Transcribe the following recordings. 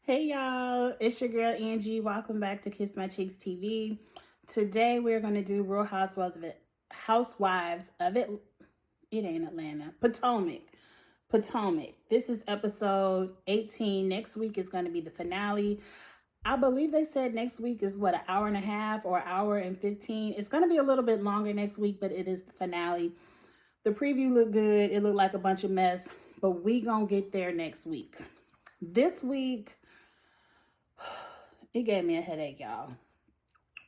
Hey y'all, it's your girl Angie. Welcome back to Kiss My Cheeks TV. Today we're gonna do Real Housewives of it. It ain't Atlanta, Potomac. This is episode 18. Next week is gonna be the finale. I believe they said next week is what, an hour and a half or hour and 15. It's gonna be a little bit longer next week, but it is the finale. The preview looked good. It looked like a bunch of mess, but we gonna get there next week. This week it gave me a headache, y'all.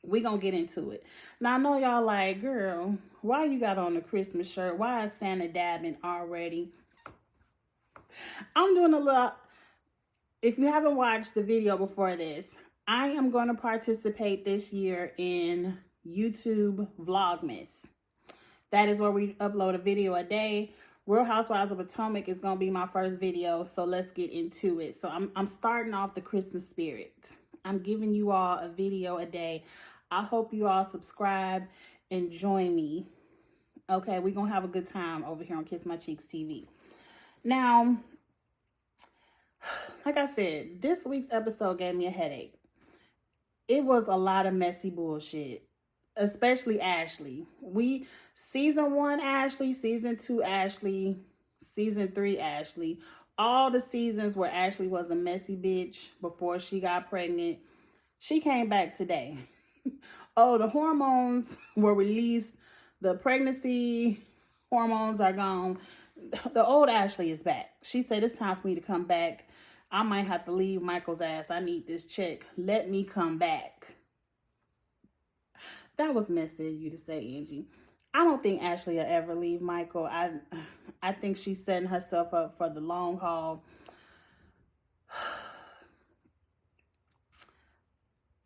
We gonna get into it. Now I know y'all like, girl, why you got on a Christmas shirt? Why is Santa dabbing already? I'm doing a lot. If you haven't watched the video before this, I am going to participate this year in YouTube Vlogmas. That is where we upload a video a day. Real Housewives of Potomac is going to be my first video, so let's get into it. So I'm starting off the Christmas spirit. I'm giving you all a video a day. I hope you all subscribe and join me. Okay, we're going to have a good time over here on Kiss My Cheeks TV. Now, like I said, this week's episode gave me a headache. It was a lot of messy bullshit, especially Ashley. Season 1 Ashley, season 2 Ashley, season 3 Ashley. All the seasons where Ashley was a messy bitch before she got pregnant, she came back today. Oh, the hormones were released. The pregnancy hormones are gone. The old Ashley is back. She said it's time for me to come back. I might have to leave Michael's ass. I need this check. Let me come back. That was messy of you to say, Angie. I don't think Ashley will ever leave Michael. I think she's setting herself up for the long haul.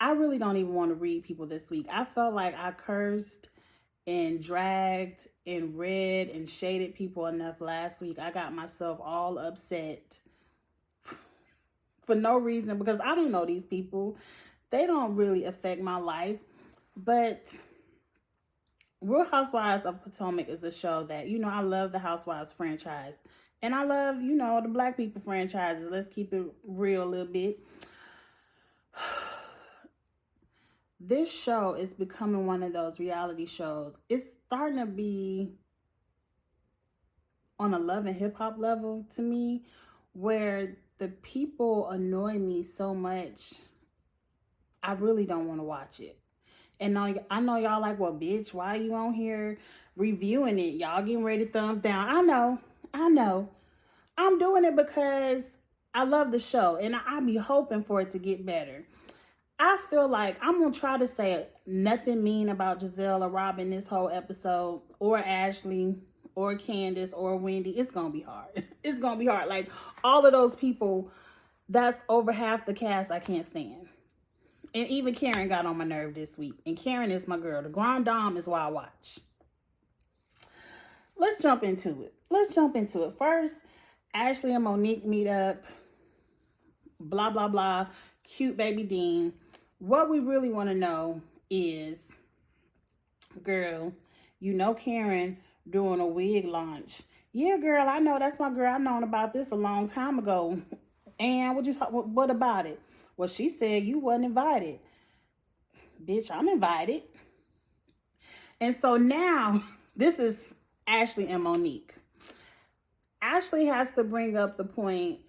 I really don't even want to read people this week. I felt like I cursed and dragged and read and shaded people enough last week. I got myself all upset for no reason because I don't know these people. They don't really affect my life. But Real Housewives of Potomac is a show that, I love the Housewives franchise. And I love, the Black people franchises. Let's keep it real a little bit. This show is becoming one of those reality shows. It's starting to be on a love and hip hop level to me, where the people annoy me so much, I really don't want to watch it. And I know y'all like, well, bitch, why are you on here reviewing it? Y'all getting ready to thumbs down. I know. I'm doing it because I love the show and I be hoping for it to get better. I feel like I'm going to try to say nothing mean about Giselle or Robin this whole episode, or Ashley or Candace or Wendy. It's going to be hard. It's going to be hard. Like, all of those people, that's over half the cast I can't stand. And even Karen got on my nerve this week. And Karen is my girl. The Grand Dame is why I watch. Let's jump into it. First, Ashley and Monique meet up. Blah, blah, blah. Cute baby Dean. What we really want to know is, girl, Karen doing a wig launch. Yeah, girl, I know. That's my girl. I've known about this a long time ago. And what about it? Well, she said you wasn't invited. Bitch, I'm invited. And so now, this is Ashley and Monique. Ashley has to bring up the point,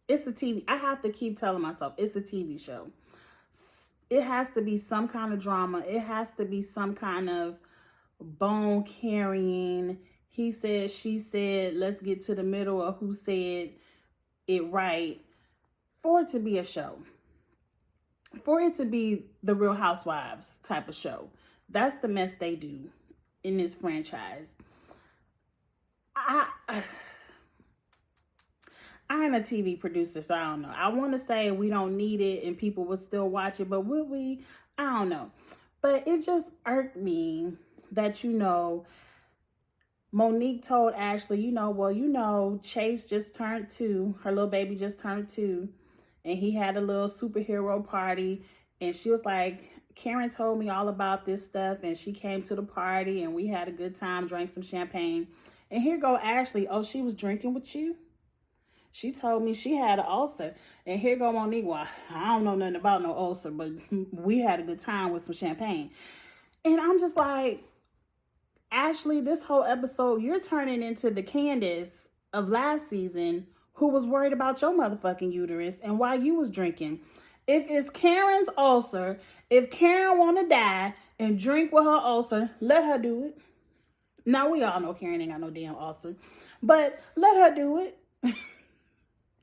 it's a TV. I have to keep telling myself it's a TV show. It has to be some kind of drama. It has to be some kind of bone carrying. He said, she said, let's get to the middle of who said it right for it to be a show. For it to be the Real Housewives type of show. That's the mess they do in this franchise. I ain't a TV producer, so I don't know. I want to say we don't need it and people will still watch it, but would we? I don't know. But it just irked me that, Monique told Ashley, Chase just turned 2. Her little baby just turned 2. And he had a little superhero party. And she was like, Karen told me all about this stuff. And she came to the party and we had a good time, drank some champagne. And here go Ashley. Oh, she was drinking with you? She told me she had an ulcer. And here go Monique. Well, I don't know nothing about no ulcer, but we had a good time with some champagne. And I'm just like, Ashley, this whole episode, you're turning into the Candace of last season who was worried about your motherfucking uterus and why you was drinking. If it's Karen's ulcer, if Karen want to die and drink with her ulcer, let her do it. Now, we all know Karen ain't got no damn ulcer, but let her do it.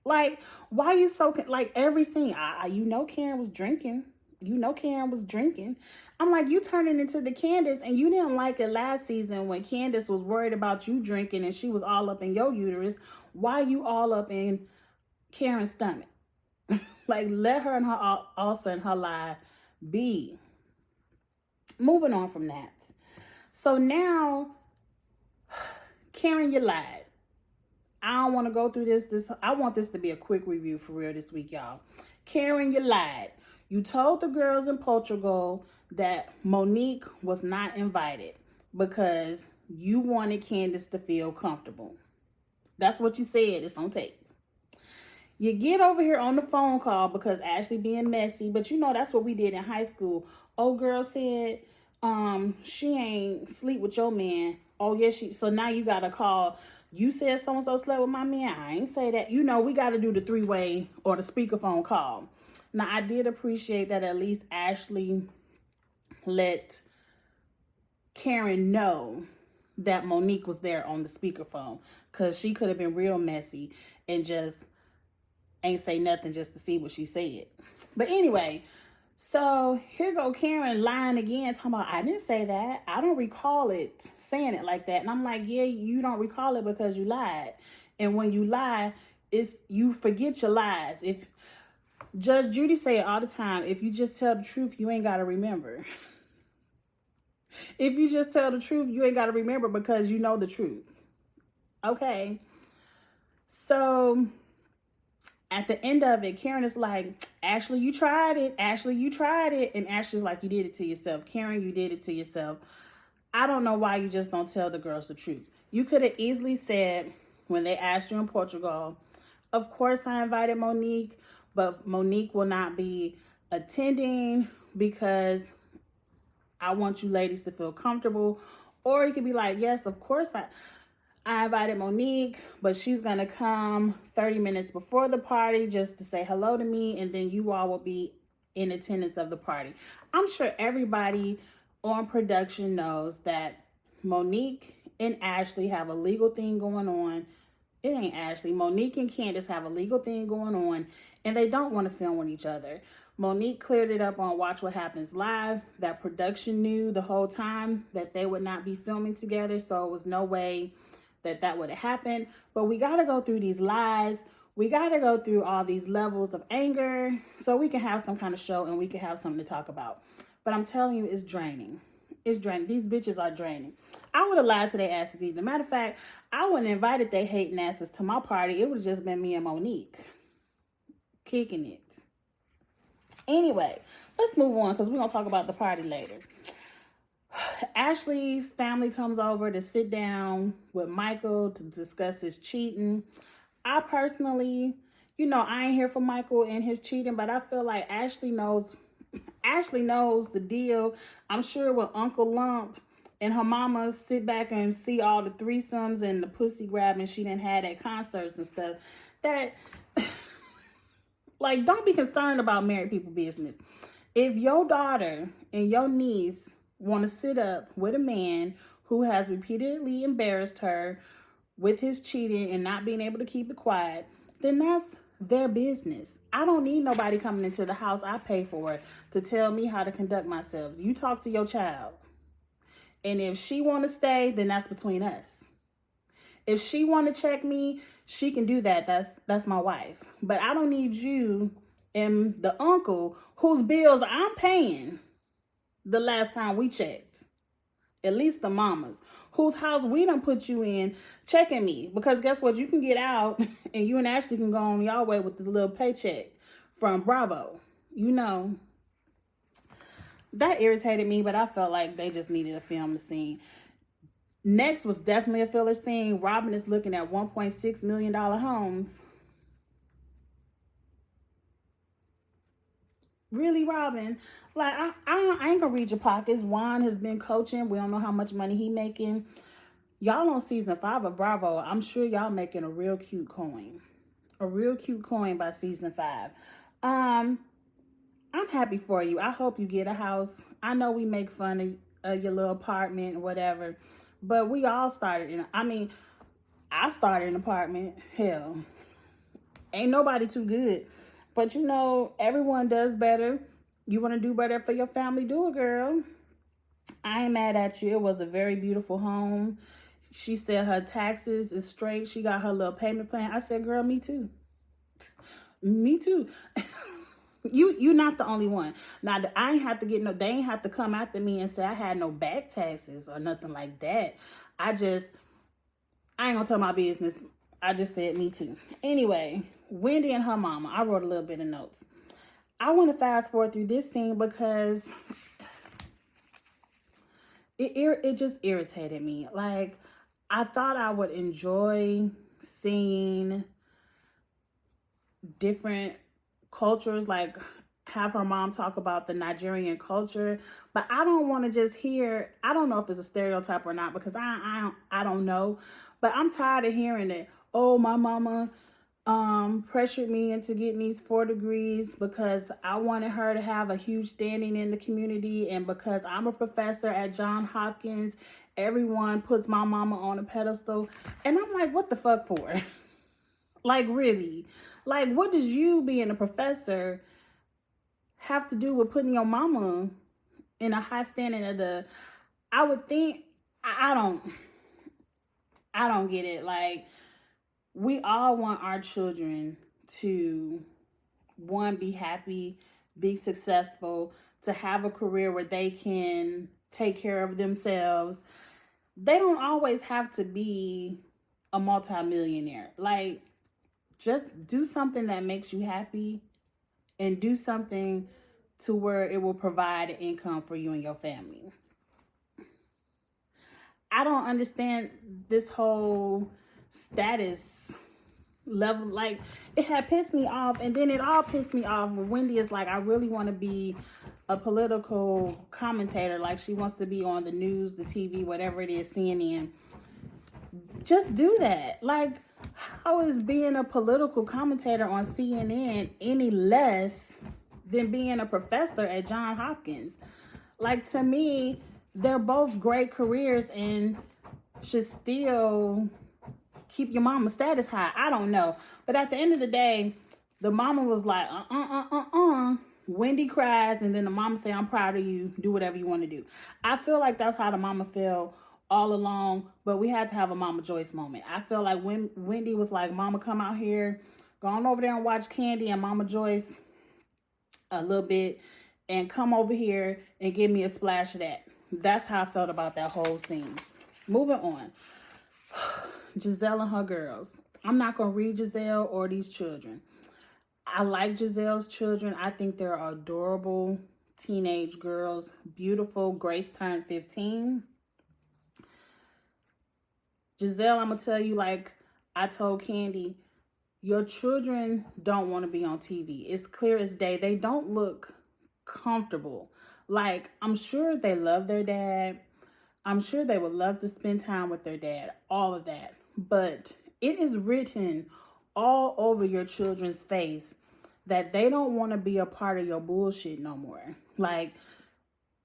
Like, why you so, like, every scene, you know Karen was drinking. You know Karen was drinking. I'm like, you turning into the Candace, and you didn't like it last season when Candace was worried about you drinking and she was all up in your uterus. Why you all up in Karen's stomach? Like, let her and her ulcer and her lie be. Moving on from that. So now, Karen, you lied. I don't want to go through this. I want this to be a quick review for real this week, y'all. Karen, you lied. You told the girls in Portugal that Monique was not invited because you wanted Candace to feel comfortable. That's what you said. It's on tape. You get over here on the phone call because Ashley being messy, but you know that's what we did in high school. Old girl said, she ain't sleep with your man. Oh, yes, so now you got to call. You said so-and-so slept with my man. I ain't say that. You know, we got to do the three-way or the speakerphone call. Now, I did appreciate that at least Ashley let Karen know that Monique was there on the speakerphone, because she could have been real messy and just ain't say nothing just to see what she said. But anyway, so here go Karen lying again, talking about, I didn't say that. I don't recall it saying it like that. And I'm like, yeah, you don't recall it because you lied. And when you lie, you forget your lies. If Judge Judy say it all the time, if you just tell the truth, you ain't got to remember. If you just tell the truth, you ain't got to remember because you know the truth. Okay. So at the end of it, Karen is like, Ashley, you tried it. Ashley, you tried it. And Ashley's like, you did it to yourself. Karen, you did it to yourself. I don't know why you just don't tell the girls the truth. You could have easily said, when they asked you in Portugal, of course I invited Monique, but Monique will not be attending because I want you ladies to feel comfortable. Or you could be like, yes, of course I invited Monique, but she's going to come 30 minutes before the party just to say hello to me, and then you all will be in attendance of the party. I'm sure everybody on production knows that Monique and Ashley have a legal thing going on. It ain't Ashley. Monique and Candace have a legal thing going on, and they don't want to film with each other. Monique cleared it up on Watch What Happens Live. That production knew the whole time that they would not be filming together, so it was no way that would have happened. But we got to go through these lies. We got to go through all these levels of anger so we can have some kind of show and we can have something to talk about. But I'm telling you, it's draining. It's draining. These bitches are draining. I would have lied to their asses either. Matter of fact, I wouldn't have invited their hating asses to my party. It would have just been me and Monique kicking it. Anyway, let's move on because we're going to talk about the party later. Ashley's family comes over to sit down with Michael to discuss his cheating. I personally, I ain't here for Michael and his cheating, but I feel like Ashley knows the deal. I'm sure when Uncle Lump and her mama sit back and see all the threesomes and the pussy grabbing she done had at concerts and stuff, that like, don't be concerned about married people business. If your daughter and your niece want to sit up with a man who has repeatedly embarrassed her with his cheating and not being able to keep it quiet, then that's their business. I don't need nobody coming into the house I pay for to tell me how to conduct myself. You talk to your child. And if she want to stay, then that's between us. If she want to check me, she can do that. That's my wife. But I don't need you and the uncle whose bills I'm paying the last time we checked. At least the mamas whose house we done put you in checking me. Because guess what? You can get out and you and Ashley can go on y'all way with this little paycheck from Bravo. That irritated me, but I felt like they just needed to film the scene. Next was definitely a filler scene. Robin is looking at $1.6 million homes. Really, Robin? Like, I ain't gonna read your pockets. Juan has been coaching. We don't know how much money he making. Y'all on season 5 of Bravo. I'm sure y'all making a real cute coin. A real cute coin by season 5. I'm happy for you. I hope you get a house. I know we make fun of your little apartment or whatever, but we all started in. I mean, I started an apartment. Hell, ain't nobody too good, but you know, everyone does better. You want to do better for your family? Do it, girl. I ain't mad at you. It was a very beautiful home. She said her taxes is straight. She got her little payment plan. I said, girl, me too. Me too. You not the only one. Now I ain't have to get no. They ain't have to come after me and say I had no back taxes or nothing like that. I ain't gonna tell my business. I just said me too. Anyway, Wendy and her mama. I wrote a little bit of notes. I want to fast forward through this scene because it just irritated me. Like, I thought I would enjoy seeing different cultures, like have her mom talk about the Nigerian culture, but I don't want to just hear. I don't know if it's a stereotype or not because I don't know, but I'm tired of hearing it. Oh, my mama pressured me into getting these 4 degrees because I wanted her to have a huge standing in the community, and because I'm a professor at Johns Hopkins, everyone puts my mama on a pedestal, and I'm like, what the fuck for? Like, really? Like, what does you being a professor have to do with putting your mama in a high standing of the? I would think I don't get it. Like, we all want our children to, one, be happy, be successful, to have a career where they can take care of themselves. They don't always have to be a multimillionaire. Like, just do something that makes you happy and do something to where it will provide income for you and your family. I don't understand this whole status level. Like, it had pissed me off, and then it all pissed me off when Wendy is like, I really want to be a political commentator. Like, she wants to be on the news, the TV, whatever it is, CNN. Just do that. Like, how is being a political commentator on CNN any less than being a professor at Johns Hopkins? Like, to me, they're both great careers and should still keep your mama's status high. I don't know. But at the end of the day, the mama was like, Wendy cries, and then the mama say, I'm proud of you. Do whatever you want to do. I feel like that's how the mama felt all along, but we had to have a Mama Joyce moment. I feel like when Wendy was like, Mama, come out here, go on over there and watch Candy and Mama Joyce a little bit, and come over here and give me a splash of that. That's how I felt about that whole scene. Moving on. Giselle and her girls. I'm not going to read Giselle or these children. I like Giselle's children. I think they're adorable teenage girls. Beautiful. Grace turned 15. Giselle, I'm going to tell you, like I told Candy, your children don't want to be on TV. It's clear as day. They don't look comfortable. Like, I'm sure they love their dad. I'm sure they would love to spend time with their dad. All of that. But it is written all over your children's face that they don't want to be a part of your bullshit no more. Like,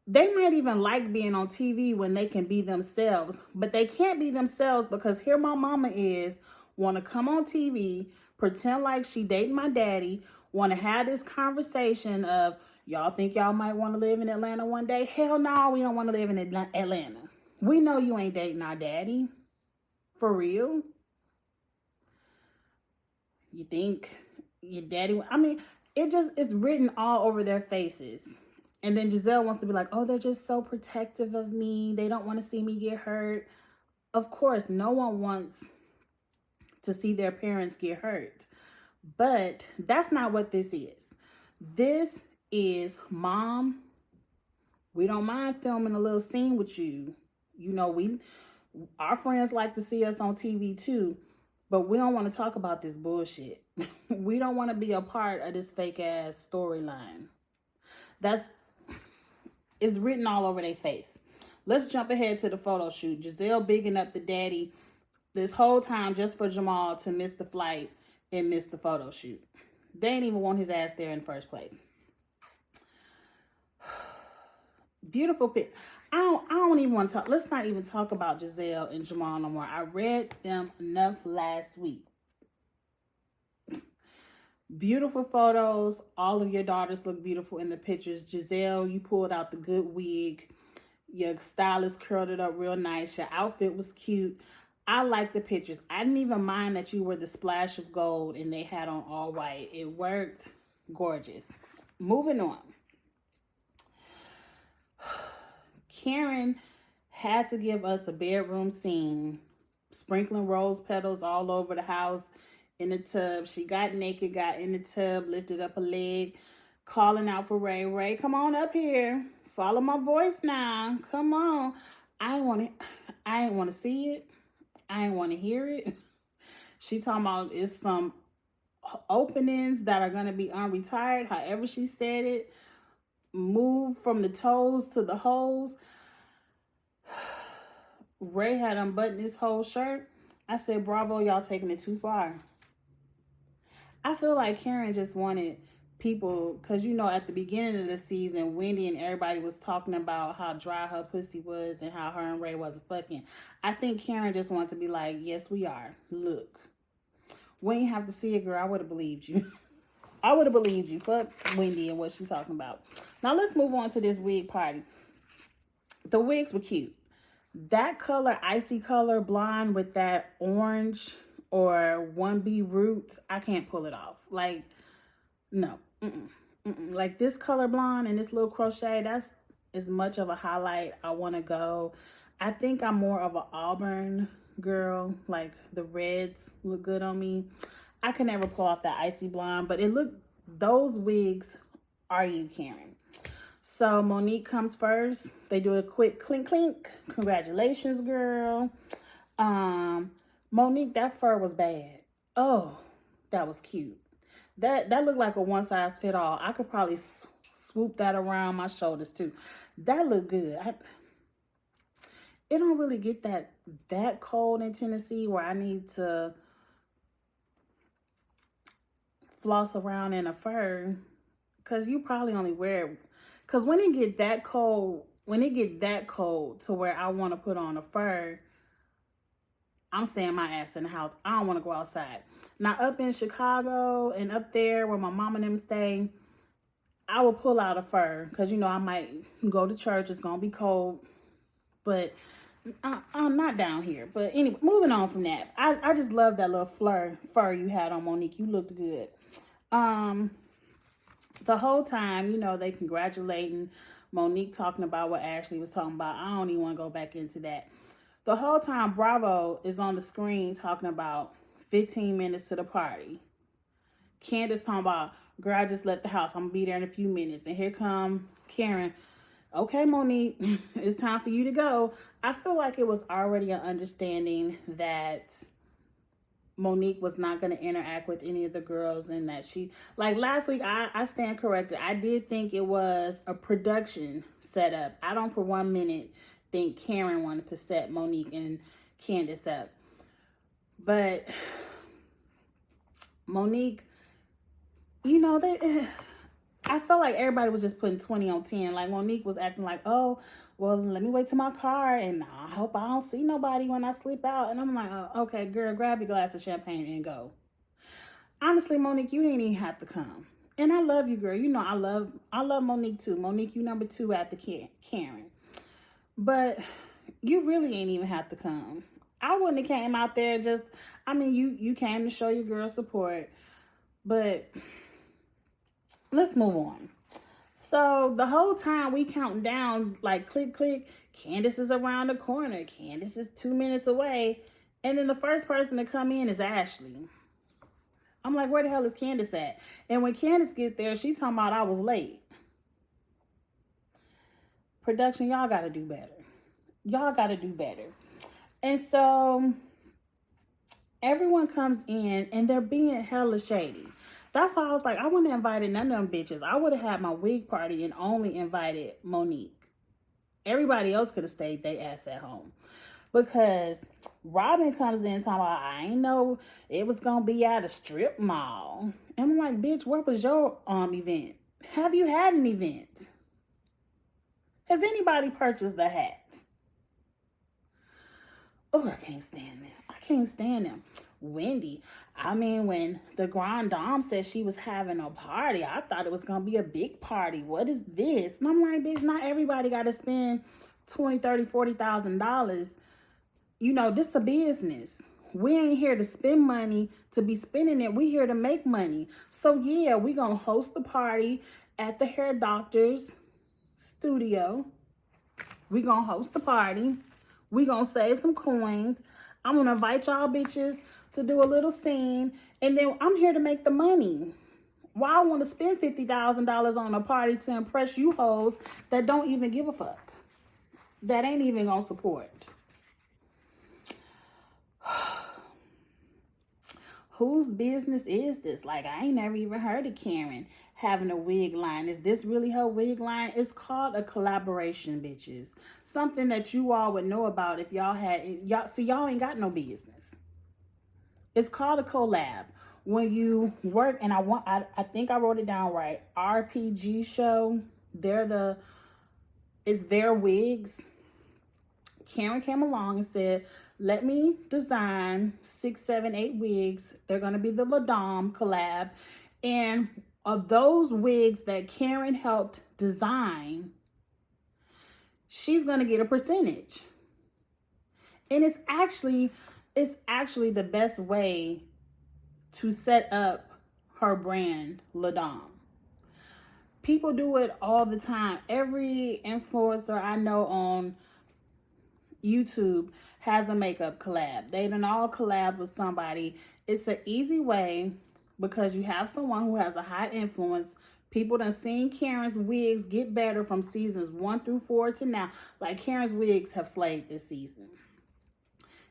they might even like being on TV when they can be themselves, but they can't be themselves because here my mama is, want to come on TV, pretend like she dating my daddy, want to have this conversation of, y'all think y'all might want to live in Atlanta one day? Hell no, we don't want to live in Atlanta. We know you ain't dating our daddy. For real? You think your daddy... I mean, it's written all over their faces. And then Giselle wants to be like, oh, they're just so protective of me. They don't want to see me get hurt. Of course, no one wants to see their parents get hurt. But that's not what this is. This is, Mom, we don't mind filming a little scene with you. You know, Our friends like to see us on TV too, but we don't want to talk about this bullshit. We don't want to be a part of this fake ass storyline. That's It's written all over their face. Let's jump ahead to the photo shoot. Giselle bigging up the daddy this whole time just for Jamal to miss the flight and miss the photo shoot. They ain't even want his ass there in the first place. Beautiful pic. I don't even want to talk. Let's not even talk about Giselle and Jamal no more. I read them enough last week. Beautiful photos. All of your daughters look beautiful in the pictures. Giselle, you pulled out the good wig. Your stylist curled it up real nice. Your outfit was cute. I like the pictures. I didn't even mind that you were the splash of gold and they had on all white. It worked. Gorgeous. Moving on. Karen had to give us a bedroom scene, sprinkling rose petals all over the house in the tub. She got naked, got in the tub, lifted up a leg, calling out for Ray. Ray, come on up here. Follow my voice now. Come on. I ain't want to see it. I ain't want to hear it. She talking about it's some openings that are going to be unretired. However she said it. Move from the toes to the holes. Ray had unbuttoned his whole shirt. I said, bravo, y'all taking it too far. I feel like Karen just wanted people, because you know at the beginning of the season, Wendy and everybody was talking about how dry her pussy was and how her and Ray wasn't fucking. I think Karen just wanted to be like, yes, we are. Look. We ain't have to see it, girl. I would have believed you. I would have believed you. Fuck Wendy and what she talking about. Now let's move on to this wig party. The wigs were cute. That color, icy color blonde with that orange or 1B roots, I can't pull it off. Like, no. Like this color blonde and this little crochet, that's as much of a highlight I want to go. I think I'm more of an auburn girl. Like the reds look good on me. I can never pull off that icy blonde, but those wigs are you, Karen. So Monique comes first. They do a quick clink clink. Congratulations, girl. Monique, that fur was bad. Oh, that was cute. That looked like a one size fit all. I could probably swoop that around my shoulders too. That looked good. It don't really get that cold in Tennessee where I need to floss around in a fur, because you probably only wear it because when it get that cold to where I want to put on a fur, I'm staying my ass in the house. I don't want to go outside. Now up in Chicago and up there where my mom and them stay, I will pull out a fur because you know I might go to church. It's gonna be cold, but I'm not down here. But anyway, moving on from that, I just love that little fur you had on, Monique. You looked good. The whole time, you know, they congratulating Monique, talking about what Ashley was talking about. I don't even want to go back into that. The whole time, Bravo is on the screen talking about 15 minutes to the party. Candace talking about, girl, I just left the house. I'm going to be there in a few minutes. And here come Karen. Okay, Monique, it's time for you to go. I feel like it was already an understanding that Monique was not going to interact with any of the girls, and that she, like last week, I stand corrected. I did think it was a production setup. I don't for 1 minute think Karen wanted to set Monique and Candace up. But Monique, you know, I felt like everybody was just putting 20 on 10. Like Monique was acting like, oh, well, let me wait to my car and I hope I don't see nobody when I slip out. And I'm like, oh, okay, girl, grab your glass of champagne and go. Honestly, Monique, you didn't even have to come. And I love you, girl. You know, I love Monique too. Monique, you number 2 after Karen. But you really ain't even have to come. I wouldn't have came out there you came to show your girl support. But let's move on. So the whole time we counting down, like click, click, Candace is around the corner. Candace is 2 minutes away. And then the first person to come in is Ashley. I'm like, where the hell is Candace at? And when Candace get there, she talking about I was late. Production, y'all got to do better. Y'all got to do better. And so everyone comes in and they're being hella shady. That's why I was like, I wouldn't have invited none of them bitches. I would have had my wig party and only invited Monique. Everybody else could have stayed their ass at home. Because Robin comes in talking about, I ain't know it was going to be at a strip mall. And I'm like, bitch, where was your event? Have you had an event? Has anybody purchased a hat? Oh, I can't stand them. I can't stand them. Wendy, I mean, when the Grand Dame said she was having a party, I thought it was going to be a big party. What is this? And I'm like, bitch, not everybody got to spend $20,000, $30,000, $40,000. You know, this is a business. We ain't here to spend money to be spending it. We here to make money. So yeah, we going to host the party at the hair doctor's studio. We going to host the party. We going to save some coins. I'm going to invite y'all bitches to do a little scene. And then I'm here to make the money. Why I want to spend $50,000 on a party to impress you hoes that don't even give a fuck? That ain't even going to support. Whose business is this? Like, I ain't never even heard of Karen having a wig line. Is this really her wig line? It's called a collaboration, bitches. Something that you all would know about if y'all had, y'all ain't got no business. It's called a collab. When you work, and I think I wrote it down right. RPG show, it's their wigs. Karen came along and said, let me design 6, 7, 8 wigs. They're going to be the La Dame collab. And of those wigs that Karen helped design, she's going to get a percentage. And it's actually the best way to set up her brand, La Dame. People do it all the time. Every influencer I know on YouTube has a makeup collab. They done all collab with somebody. It's an easy way because you have someone who has a high influence. People done seen Karen's wigs get better from seasons 1 through 4 to now. Like, Karen's wigs have slayed this season.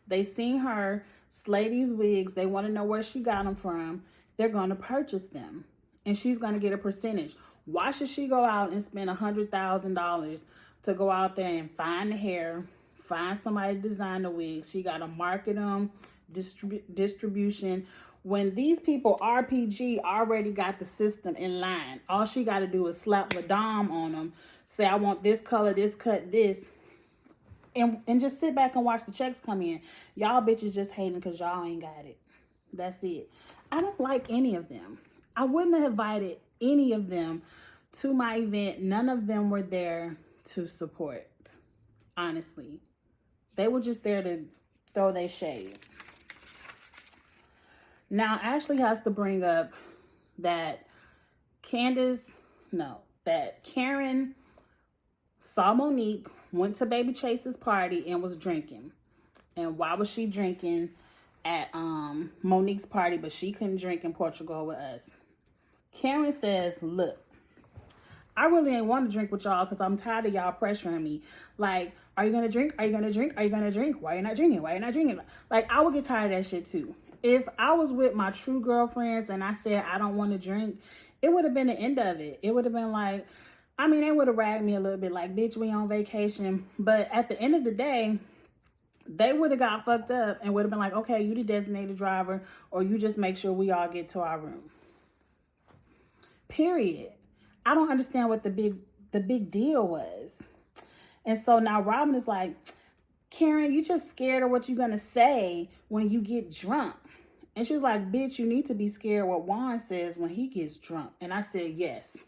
They seen her slay these wigs. They want to know where she got them from. They're going to purchase them. And she's going to get a percentage. Why should she go out and spend $100,000 to go out there and find the hair, find somebody to design the wigs? She got to market them, distribution. When these people, RPG, already got the system in line, all she got to do is slap La Dame on them, say, I want this color, this cut, this, and just sit back and watch the checks come in. Y'all bitches just hating because y'all ain't got it. That's it. I don't like any of them. I wouldn't have invited any of them to my event. None of them were there to support, honestly. They were just there to throw their shade. Now, Ashley has to bring up that Karen saw Monique, went to Baby Chase's party, and was drinking. And why was she drinking at Monique's party, but she couldn't drink in Portugal with us? Karen says, look, I really ain't want to drink with y'all because I'm tired of y'all pressuring me. Like, are you going to drink? Are you going to drink? Are you going to drink? Why are you not drinking? Why are you not drinking? Like, I would get tired of that shit too. If I was with my true girlfriends and I said I don't want to drink, it would have been the end of it. It would have been like, I mean, they would have ragged me a little bit like, bitch, we on vacation. But at the end of the day, they would have got fucked up and would have been like, okay, you the designated driver, or you just make sure we all get to our room. Period. I don't understand what the big deal was. And so now Robin is like, Karen, you just scared of what you're going to say when you get drunk. And she's like, bitch, you need to be scared what Juan says when he gets drunk. And I said, yes.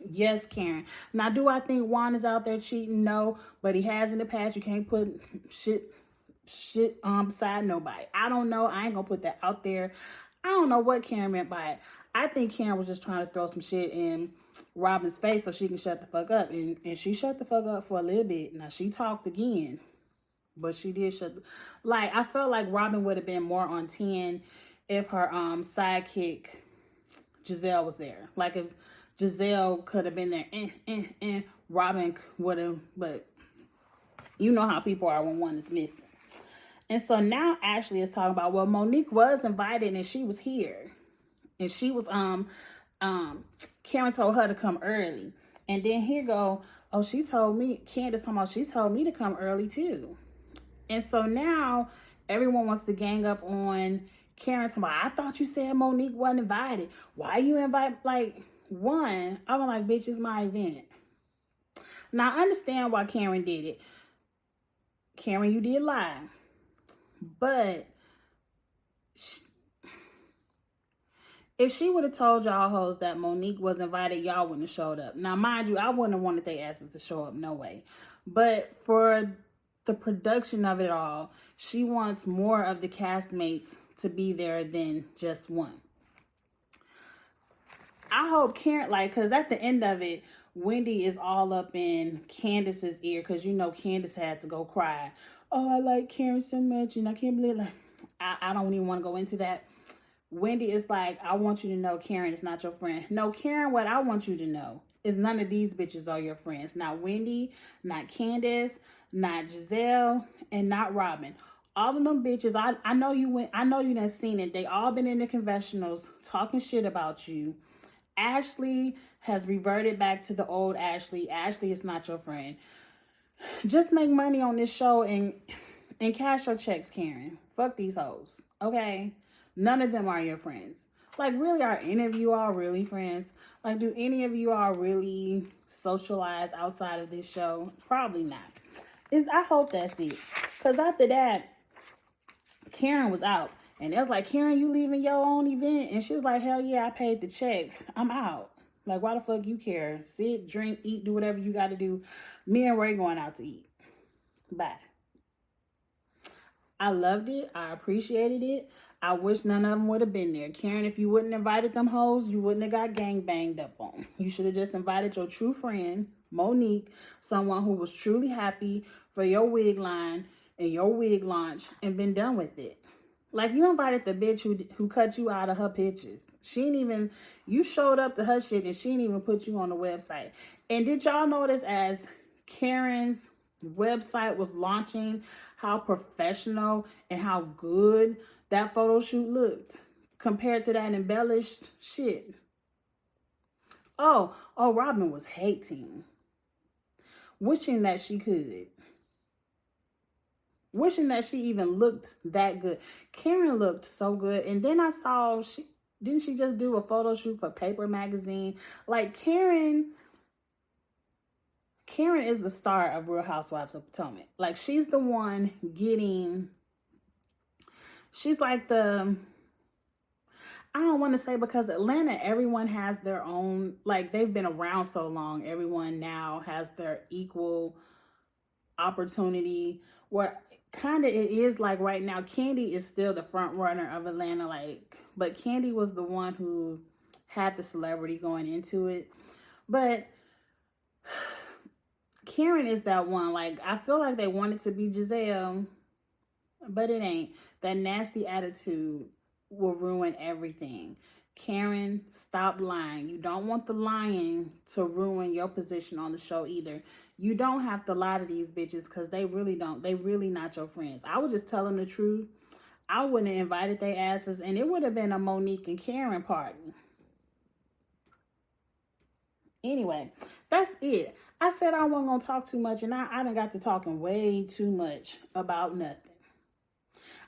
Yes, Karen. Now, do I think Juan is out there cheating? No, but he has in the past. You can't put shit beside nobody. I don't know. I ain't going to put that out there. I don't know what Karen meant by it. I think Karen was just trying to throw some shit in Robin's face so she can shut the fuck up. And she shut the fuck up for a little bit. Now, she talked again. But she did I felt like Robin would have been more on 10 if her sidekick Giselle was there. Like, if Giselle could have been there, Robin would have, but you know how people are when one is missing. And so now Ashley is talking about, well, Monique was invited and she was here. And she was Karen told her to come early. And then here go, oh, she told me, Candace talking about, she told me to come early too. And so now everyone wants to gang up on Karen talking about, I thought you said Monique wasn't invited. Why you invite, like, one? I was like, bitch, it's my event. Now I understand why Karen did it. Karen, you did lie. But if she would have told y'all hoes that Monique was invited, y'all wouldn't have showed up. Now, mind you, I wouldn't have wanted their asses to show up, no way. But for the production of it all, she wants more of the castmates to be there than just one. I hope Karen, like, because at the end of it, Wendy is all up in Candace's ear, because you know Candace had to go cry. Oh, I like Karen so much, and I can't believe, like, I don't even want to go into that. Wendy is like, I want you to know Karen is not your friend. No, Karen, what I want you to know is none of these bitches are your friends. Not Wendy, not Candace, not Giselle, and not Robin. All of them bitches, I know you done seen it. They all been in the confessionals talking shit about you. Ashley has reverted back to the old Ashley. Ashley is not your friend. Just make money on this show and cash your checks, Karen. Fuck these hoes. Okay? None of them are your friends. Like, really, are any of you all really friends? Like, do any of you all really socialize outside of this show? Probably not. I hope that's it. Because after that, Karen was out. And it was like, Karen, you leaving your own event? And she was like, hell yeah, I paid the check. I'm out. Like, why the fuck you care? Sit, drink, eat, do whatever you got to do. Me and Ray going out to eat. Bye. I loved it. I appreciated it. I wish none of them would have been there. Karen, if you wouldn't have invited them hoes, you wouldn't have got gang banged up on. You should have just invited your true friend, Monique, someone who was truly happy for your wig line and your wig launch, and been done with it. Like, you invited the bitch who cut you out of her pictures. She didn't even, you showed up to her shit and she didn't even put you on the website. And did y'all notice as Karen's website was launching, how professional and how good that photo shoot looked compared to that embellished shit? Oh, Robin was hating, wishing that she could, wishing that she even looked that good. Karen looked so good. And then I saw, didn't she just do a photo shoot for Paper Magazine? Like, Karen is the star of Real Housewives of Potomac. Like, she's the one getting, she's like the, I don't want to say, because Atlanta, everyone has their own, like, they've been around so long. Everyone now has their equal opportunity, where kind of it is like right now, Candy is still the front runner of Atlanta, like, but Candy was the one who had the celebrity going into it. But Karen is that one. Like, I feel like they wanted to be Giselle, but it ain't. That nasty attitude will ruin everything. Karen, stop lying. You don't want the lying to ruin your position on the show either. You don't have to lie to these bitches, because they really don't. They really not your friends. I would just tell them the truth. I wouldn't have invited their asses, and it would have been a Monique and Karen party. Anyway, that's it. I said I wasn't going to talk too much, and I done got to talking way too much about nothing.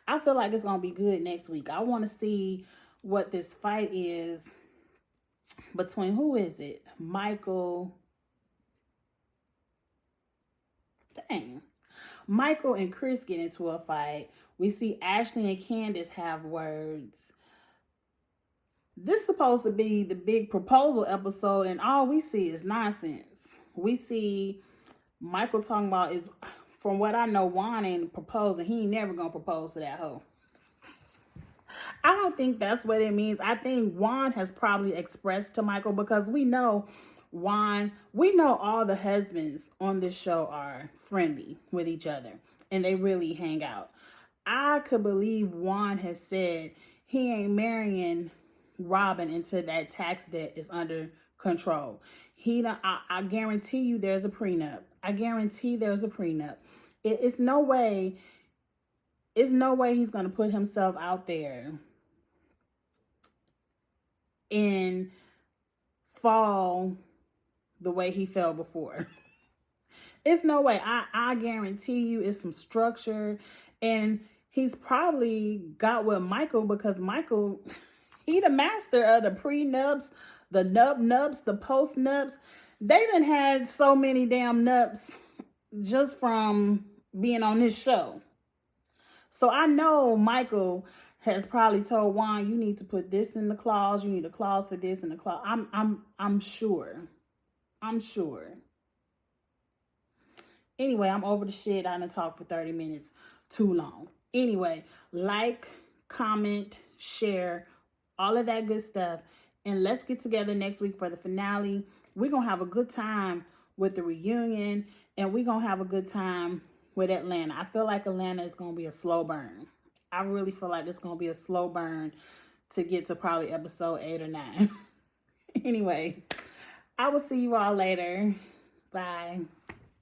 I feel like it's going to be good next week. I want to see what this fight is between, who is it? Michael. Dang. Michael and Chris get into a fight. We see Ashley and Candace have words. This is supposed to be the big proposal episode, and all we see is nonsense. We see Michael talking about, is, from what I know, Juan ain't proposing. He ain't never gonna propose to that hoe. I don't think that's what it means. I think Juan has probably expressed to Michael, because we know Juan, we know all the husbands on this show are friendly with each other and they really hang out. I could believe Juan has said he ain't marrying Robin until that tax debt is under control. I guarantee you there's a prenup. I guarantee there's a prenup. It's no way It's no way he's going to put himself out there and fall the way he fell before. It's no way. I guarantee you it's some structure. And he's probably got with Michael because Michael, he the master of the pre-nubs, the nubs, the post-nubs. They done had so many damn nubs just from being on this show. So I know Michael has probably told Juan, you need to put this in the clause. You need a clause for this in the clause. I'm sure. I'm sure. Anyway, I'm over the shit. I done talked for 30 minutes. Too long. Anyway, like, comment, share, all of that good stuff. And let's get together next week for the finale. We're going to have a good time with the reunion. And we're going to have a good time with Atlanta. I feel like Atlanta is going to be a slow burn. I really feel like it's going to be a slow burn to get to probably episode 8 or 9. Anyway, I will see you all later. Bye.